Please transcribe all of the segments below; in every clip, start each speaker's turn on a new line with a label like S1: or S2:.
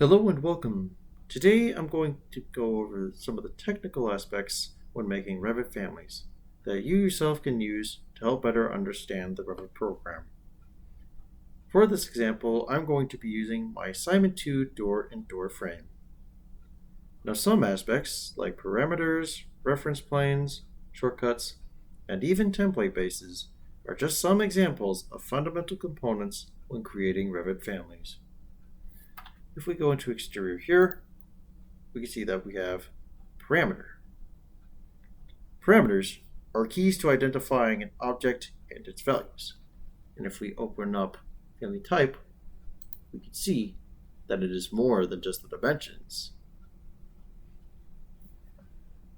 S1: Hello and welcome. Today I'm going to go over some of the technical aspects when making Revit families that you yourself can use to help better understand the Revit program. For this example, I'm going to be using my Simon 2 door and door frame. Now some aspects, like parameters, reference planes, shortcuts, and even template bases, are just some examples of fundamental components when creating Revit families. If we go into exterior here, we can see that we have parameter. Parameters are keys to identifying an object and its values. And if we open up family type, we can see that it is more than just the dimensions.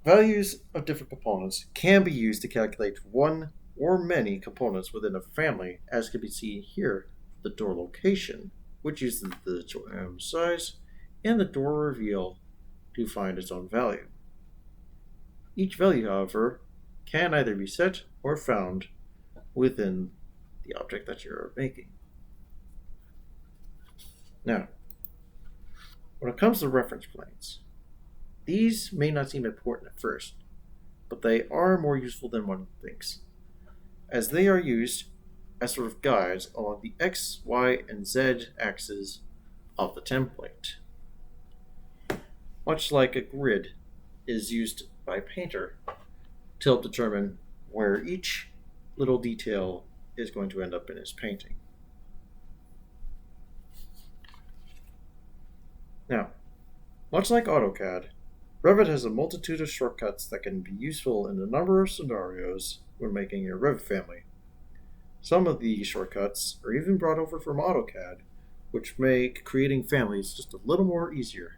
S1: Values of different components can be used to calculate one or many components within a family, as can be seen here, the door location, which uses the size, and the door reveal to find its own value. Each value, however, can either be set or found within the object that you're making. Now, when it comes to reference planes, these may not seem important at first, but they are more useful than one thinks, as they are used as sort of guides along the X, Y, and Z axes of the template. Much like a grid is used by a painter to help determine where each little detail is going to end up in his painting. Now, much like AutoCAD, Revit has a multitude of shortcuts that can be useful in a number of scenarios when making your Revit family. Some of these shortcuts are even brought over from AutoCAD, which make creating families just a little more easier.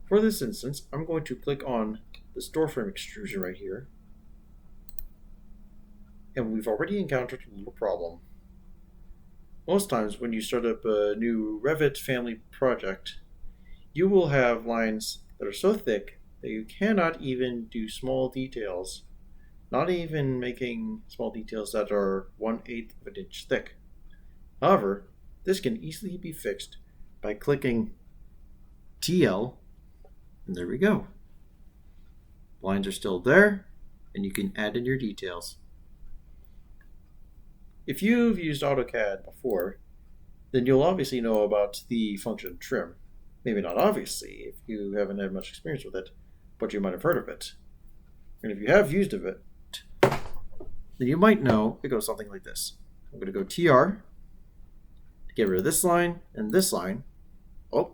S1: For this instance, I'm going to click on this door frame extrusion right here, and we've already encountered a little problem. Most times when you start up a new Revit family project, you will have lines that are so thick that you cannot even do small details, not even making small details that are 1/8 of an inch thick. However, this can easily be fixed by clicking TL, and there we go. Lines are still there, and you can add in your details. If you've used AutoCAD before, then you'll obviously know about the function trim. Maybe not obviously if you haven't had much experience with it, but you might have heard of it. And if you have used of it, then you might know it goes something like this. I'm going to go TR to get rid of this line and this line. Oh,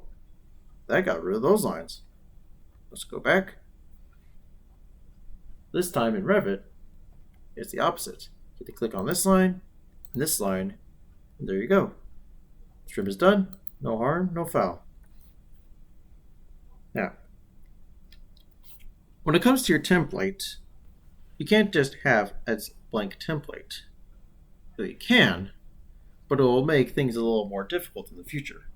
S1: that got rid of those lines. Let's go back. This time in Revit, it's the opposite. You have to click on this line and this line, and there you go. Trim is done. No harm, no foul. Now, when it comes to your template, you can't just have a blank template. Well, you can, but it will make things a little more difficult in the future.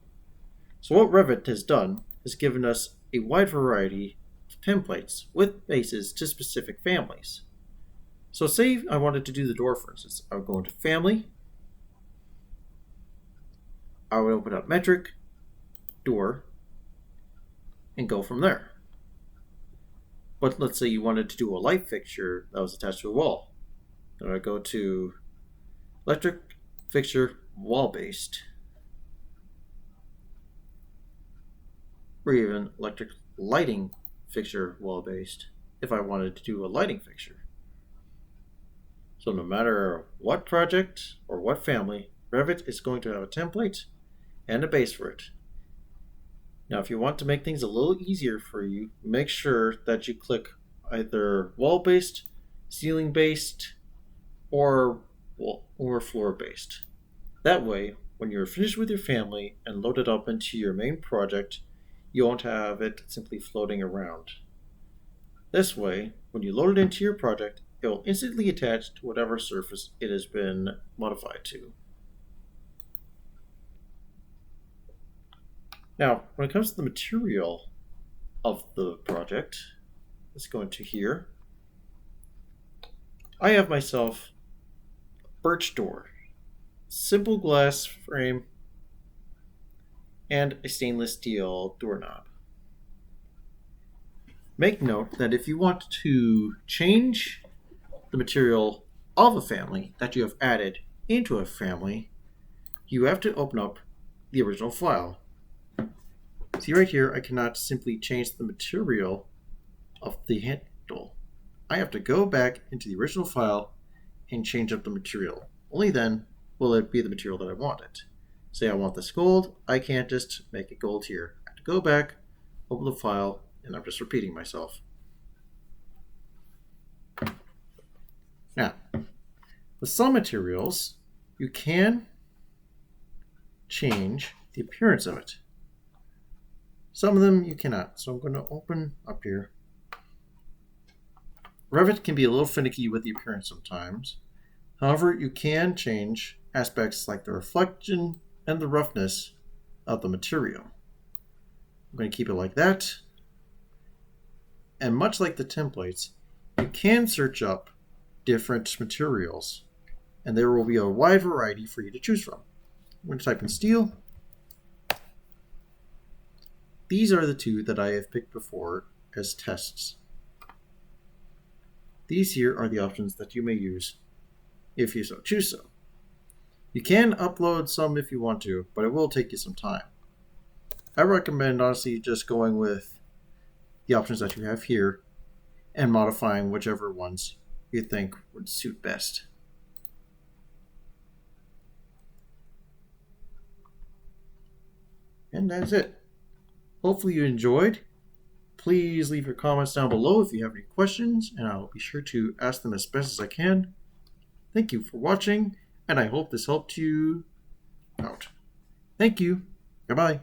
S1: So what Revit has done is given us a wide variety of templates with bases to specific families. So say I wanted to do the door, for instance. I would go into Family, I would open up Metric, Door, and go from there. But let's say you wanted to do a light fixture that was attached to a wall. Then I go to Electric Fixture Wall Based, or even Electric Lighting Fixture Wall Based if I wanted to do a lighting fixture. So no matter what project or what family, Revit is going to have a template and a base for it. Now, if you want to make things a little easier for you, make sure that you click either wall-based, ceiling-based, or floor-based. That way, when you're finished with your family and load it up into your main project, you won't have it simply floating around. This way, when you load it into your project, it will instantly attach to whatever surface it has been modified to. Now, when it comes to the material of the project, let's go into here. I have myself a birch door, simple glass frame, and a stainless steel doorknob. Make note that if you want to change the material of a family that you have added into a family, you have to open up the original file. See right here, I cannot simply change the material of the handle. I have to go back into the original file and change up the material. Only then will it be the material that I want it. Say I want this gold, I can't just make it gold here. I have to go back, open the file, and I'm just repeating myself. Now, with some materials, you can change the appearance of it. Some of them you cannot. So I'm going to open up here. Revit can be a little finicky with the appearance sometimes. However, you can change aspects like the reflection and the roughness of the material. I'm going to keep it like that. And much like the templates, you can search up different materials, and there will be a wide variety for you to choose from. I'm going to type in steel. These are the two that I have picked before as tests. These here are the options that you may use if you so choose so. You can upload some if you want to, but it will take you some time. I recommend honestly just going with the options that you have here and modifying whichever ones you think would suit best. And that's it. Hopefully you enjoyed. Please leave your comments down below if you have any questions, and I'll be sure to ask them as best as I can. Thank you for watching, and I hope this helped you out. Thank you. Goodbye.